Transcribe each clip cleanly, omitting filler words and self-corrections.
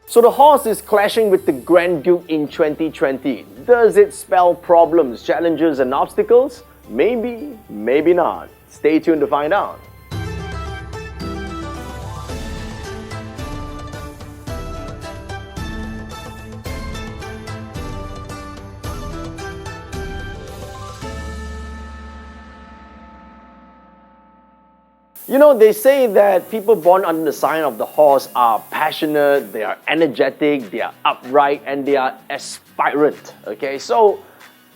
So the horse is clashing with the Grand Duke in 2020. Does it spell problems, challenges and obstacles? Maybe, maybe not. Stay tuned to find out. You know, they say that people born under the sign of the horse are passionate, they are energetic, they are upright, and they are aspirant. Okay, so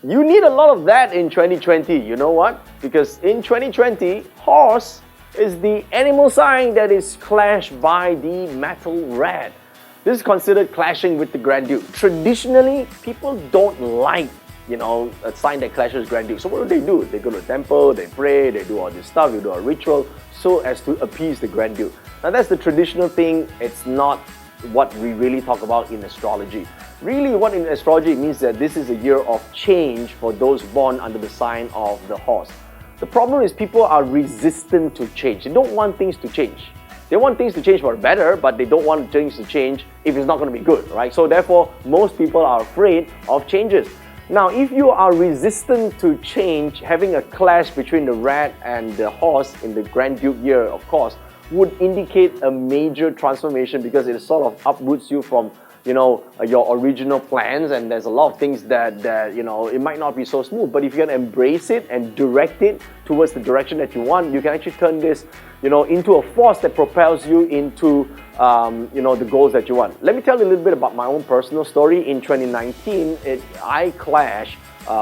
you need a lot of that in 2020. You know what? Because in 2020, horse is the animal sign that is clashed by the metal rat. This is considered clashing with the Grand Duke. Traditionally, people don't like a sign that clashes Grand Duke. So what do? They go to the temple, they pray, they do all this stuff, they do a ritual so as to appease the Grand Duke. Now that's the traditional thing. It's not what we really talk about in astrology. Really, what in astrology means that this is a year of change for those born under the sign of the horse. The problem is people are resistant to change. They don't want things to change. They want things to change for better, but they don't want things to change if it's not going to be good, right? So therefore, most people are afraid of changes. Now, if you are resistant to change, having a clash between the rat and the horse in the Grand Duke year, of course, would indicate a major transformation because it sort of uproots you from your original plans, and there's a lot of things that it might not be so smooth, but if you can embrace it and direct it towards the direction that you want, you can actually turn this into a force that propels you into the goals that you want. Let me tell you a little bit about my own personal story. In 2019, I clashed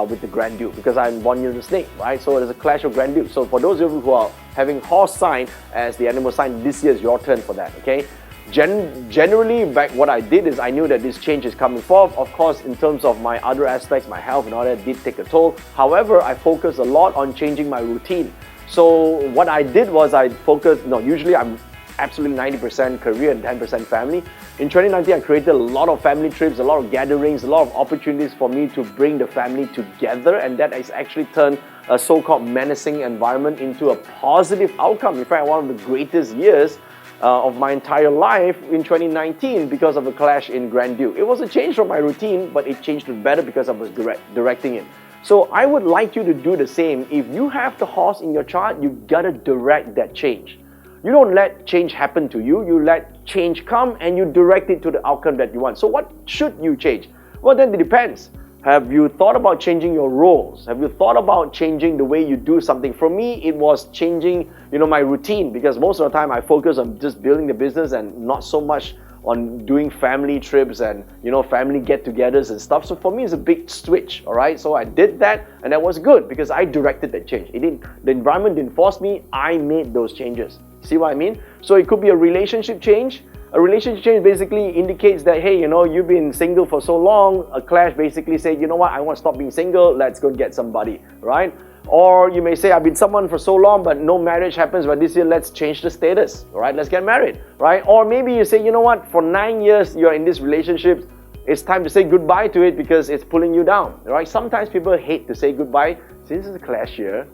with the Grand Duke because I'm born year of the snake, right? So there's a clash of Grand Duke. So for those of you who are having horse sign as the animal sign, this year is your turn for that, okay? Generally, back what I did is I knew that this change is coming forth. Of course, in terms of my other aspects, my health and all that did take a toll. However, I focused a lot on changing my routine. So what I did was I focused, usually I'm absolutely 90% career and 10% family. In 2019, I created a lot of family trips, a lot of gatherings, a lot of opportunities for me to bring the family together, and that has actually turned a so-called menacing environment into a positive outcome. In fact, one of the greatest years of my entire life in 2019 because of a clash in Grand Duke. It was a change from my routine, but it changed to better because I was directing it. So I would like you to do the same. If you have the horse in your chart, you gotta direct that change. You don't let change happen to you, you let change come and you direct it to the outcome that you want. So what should you change? Well, then it depends. Have you thought about changing your roles? Have you thought about changing the way you do something? For me, it was changing, my routine, because most of the time I focus on just building the business and not so much on doing family trips and, family get-togethers and stuff. So for me, it's a big switch, all right? So I did that and that was good because I directed that change. The environment didn't force me, I made those changes. See what I mean? So it could be a relationship change. A relationship change basically indicates that, hey, you've been single for so long. A clash basically said, you know what, I want to stop being single, let's go get somebody, right? Or you may say, I've been someone for so long, but no marriage happens, but this year let's change the status, all right? Let's get married, right? Or maybe you say, you know what, for 9 years you're in this relationship, it's time to say goodbye to it because it's pulling you down, right? Sometimes people hate to say goodbye. Since it's a clash year,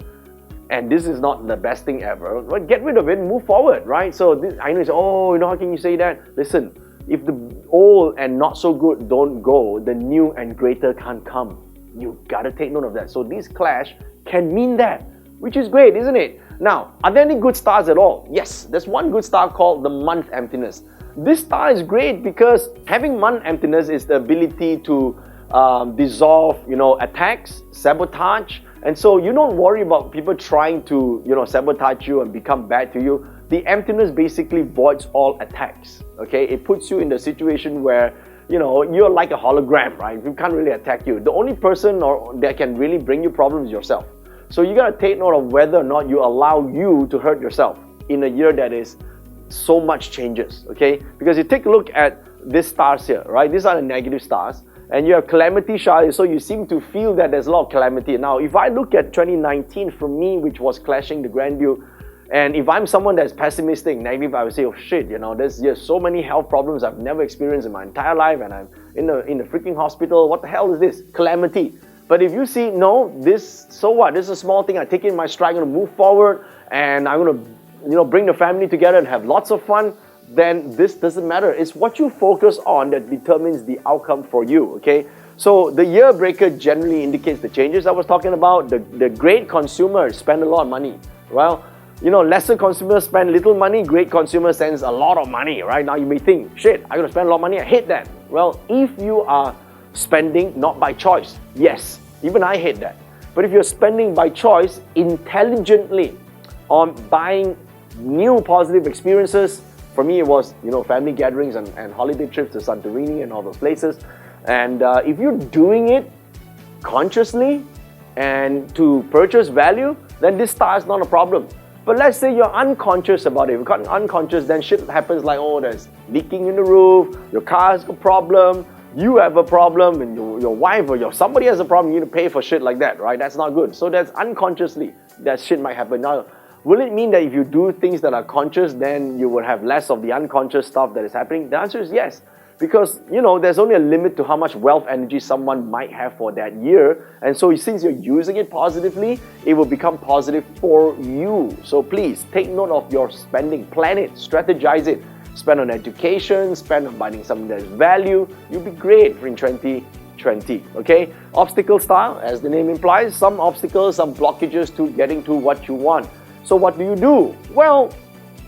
and this is not the best thing ever, but get rid of it and move forward, right? So I know you say, how can you say that? Listen, if the old and not so good don't go, the new and greater can't come. You gotta take note of that. So this clash can mean that, which is great, isn't it? Now, are there any good stars at all? Yes, there's one good star called the month emptiness. This star is great because having month emptiness is the ability to dissolve, attacks, sabotage. And so you don't worry about people trying to, sabotage you and become bad to you. The emptiness basically voids all attacks, okay? It puts you in the situation where, you're like a hologram, right? People can't really attack you. The only person that can really bring you problems is yourself. So you gotta take note of whether or not you allow you to hurt yourself in a year that is so much changes, okay? Because you take a look at these stars here, right? These are the negative stars. And you have calamity shard, so you seem to feel that there's a lot of calamity. Now, if I look at 2019 for me, which was clashing the Grand Duke, and if I'm someone that's pessimistic, negative, I would say, oh shit, there's so many health problems I've never experienced in my entire life, and I'm in the freaking hospital. What the hell is this? Calamity. But if you see, no, so what? This is a small thing. I take it in my stride. I'm going to move forward, and I'm going to, bring the family together and have lots of fun. then this doesn't matter. It's what you focus on that determines the outcome for you, okay? So the year breaker generally indicates the changes I was talking about. The great consumers spend a lot of money. Well, you know, lesser consumers spend little money, great consumers spends a lot of money, right? Now you may think, shit, I'm gonna spend a lot of money, I hate that. Well, if you are spending not by choice, yes, even I hate that. But if you're spending by choice, intelligently, on buying new positive experiences, for me it was, you know, family gatherings and holiday trips to Santorini and all those places. And if you're doing it consciously and to purchase value, then this star is not a problem. But let's say you're unconscious about it. If you're unconscious, then shit happens like, oh, there's leaking in the roof, your car has a problem, you have a problem, and your wife or somebody has a problem, you need to pay for shit like that, right? That's not good. So that's unconsciously, that shit might happen. Now, will it mean that if you do things that are conscious, then you will have less of the unconscious stuff that is happening? The answer is yes. Because, you know, there's only a limit to how much wealth energy someone might have for that year. And so since you're using it positively, it will become positive for you. So please, take note of your spending. Plan it, strategize it. Spend on education, spend on buying something that is value. You'll be great in 2020, okay? Obstacle style, as the name implies, some obstacles, some blockages to getting to what you want. So what do? Well,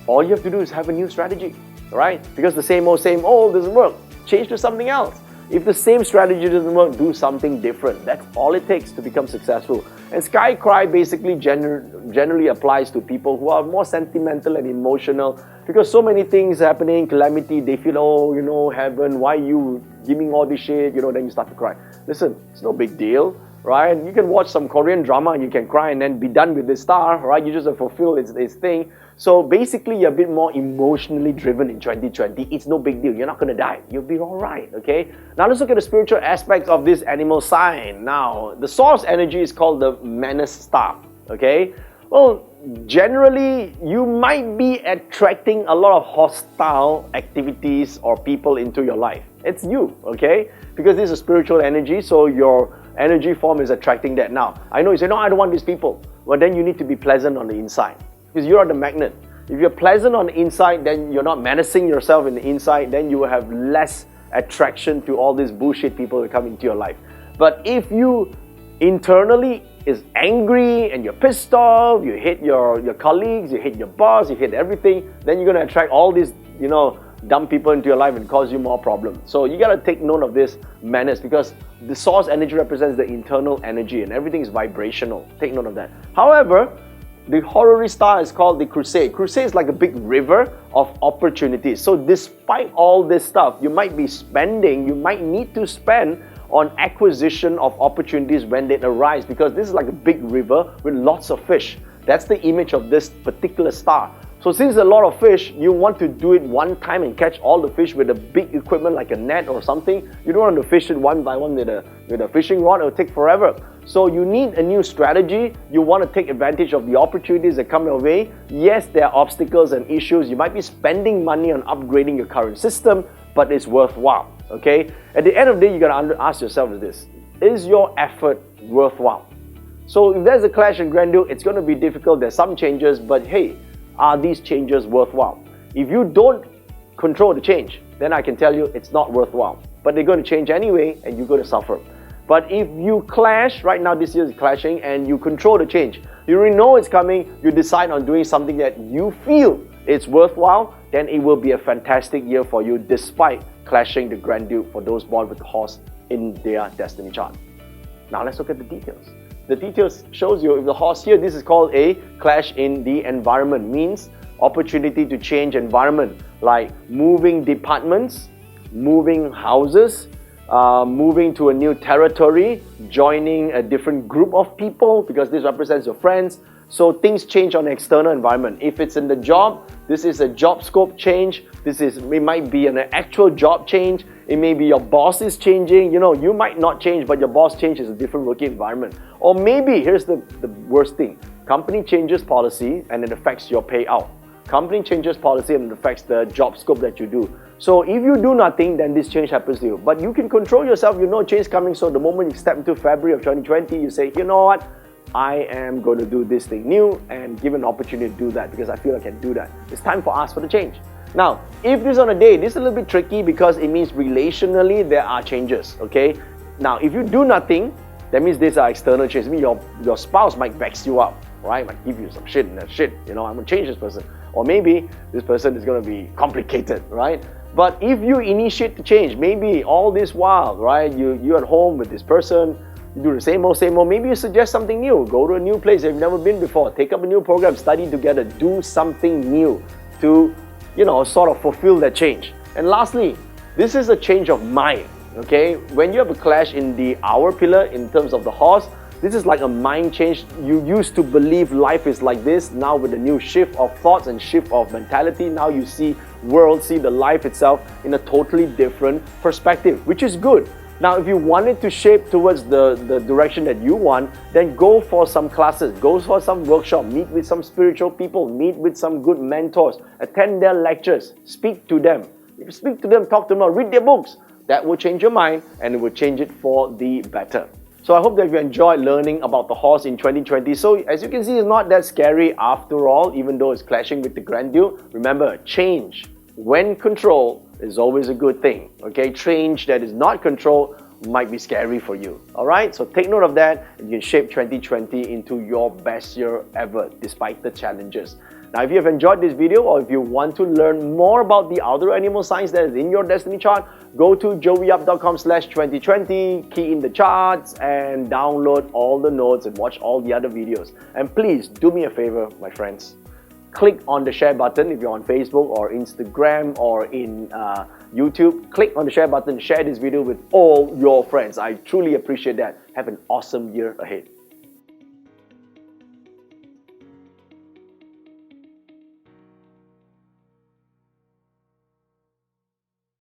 all you have to do is have a new strategy. Right? Because the same old doesn't work. Change to something else. If the same strategy doesn't work, do something different. That's all it takes to become successful. And Sky Cry basically generally applies to people who are more sentimental and emotional, because so many things happening, calamity, they feel, oh, you know, heaven, why you giving all this shit, you know, then you start to cry. Listen, it's no big deal, right? You can watch some Korean drama and you can cry and then be done with this star, right? You just fulfill its thing. So basically, you're a bit more emotionally driven in 2020. It's no big deal. You're not going to die. You'll be all right, okay? Now, let's look at the spiritual aspects of this animal sign. Now, the source energy is called the Manus star, okay? Well, generally, you might be attracting a lot of hostile activities or people into your life. It's you, okay? Because this is a spiritual energy, so your energy form is attracting that. Now, I know you say, no, I don't want these people. Well, then you need to be pleasant on the inside. Because you're the magnet. If you're pleasant on the inside, then you're not menacing yourself in the inside, then you will have less attraction to all these bullshit people that come into your life. But if you internally is angry and you're pissed off, you hate your colleagues, you hate your boss, you hate everything, then you're going to attract all these, you know, dumb people into your life and cause you more problems. So you got to take note of this menace, because the source energy represents the internal energy and everything is vibrational. Take note of that. However, the horary star is called the Crusade. Crusade is like a big river of opportunities. So despite all this stuff, you might be spending, you might need to spend on acquisition of opportunities when they arise, because this is like a big river with lots of fish. That's the image of this particular star. So since there's a lot of fish, you want to do it one time and catch all the fish with a big equipment like a net or something. You don't want to fish it one by one with a fishing rod. It will take forever. So you need a new strategy. You want to take advantage of the opportunities that come your way. Yes, there are obstacles and issues. You might be spending money on upgrading your current system, but it's worthwhile, okay? At the end of the day, you got to ask yourself this: is your effort worthwhile? So if there's a clash in grandeur, it's going to be difficult. There's some changes, but hey, are these changes worthwhile? If you don't control the change, then I can tell you it's not worthwhile. But they're going to change anyway, and you're going to suffer. But if you clash, right now this year is clashing, and you control the change, you already know it's coming, you decide on doing something that you feel it's worthwhile, then it will be a fantastic year for you despite clashing the Grand Duke for those born with the horse in their destiny chart. Now let's look at the details. The details shows you if the horse here, this is called a clash in the environment, means opportunity to change environment, like moving departments, moving houses, moving to a new territory, joining a different group of people, because this represents your friends. So things change on the external environment. If it's in the job, this is a job scope change. It might be an actual job change. It may be your boss is changing. You know, you might not change, but your boss changes a different working environment. Or maybe, here's the worst thing. Company changes policy and it affects your payout. Company changes policy and it affects the job scope that you do. So if you do nothing, then this change happens to you. But you can control yourself. You know change coming. So the moment you step into February of 2020, you say, you know what? I am going to do this thing new and give an opportunity to do that because I feel I can do that. It's time for us for the change. Now, if this is on a date, this is a little bit tricky because it means relationally there are changes, okay? Now, if you do nothing, that means these are external changes. I mean, your spouse might vex you up, right? Might give you some shit and that shit, I'm gonna change this person. Or maybe this person is gonna be complicated, right? But if you initiate the change, maybe all this while, right, you're at home with this person, you do the same old, maybe you suggest something new, go to a new place you've never been before, take up a new program, study together, do something new to, sort of fulfill that change. And lastly, this is a change of mind, okay? When you have a clash in the hour pillar in terms of the horse, this is like a mind change. You used to believe life is like this. Now with a new shift of thoughts and shift of mentality, now you see the life itself in a totally different perspective, which is good. Now, if you wanted to shape towards the direction that you want, then go for some classes, go for some workshop, meet with some spiritual people, meet with some good mentors, attend their lectures, speak to them. If you speak to them, talk to them, read their books. That will change your mind and it will change it for the better. So I hope that you enjoyed learning about the horse in 2020. So as you can see, it's not that scary after all, even though it's clashing with the grandeur. Remember, change, when controlled, is always a good thing, okay? Change that is not controlled might be scary for you, all right? So take note of that and you can shape 2020 into your best year ever, despite the challenges. Now, if you have enjoyed this video or if you want to learn more about the other animal signs that is in your destiny chart, go to joeyup.com/2020, key in the charts and download all the notes and watch all the other videos. And please do me a favor, my friends. Click on the share button if you're on Facebook or Instagram or in YouTube. Click on the share button, share this video with all your friends. I truly appreciate that. Have an awesome year ahead.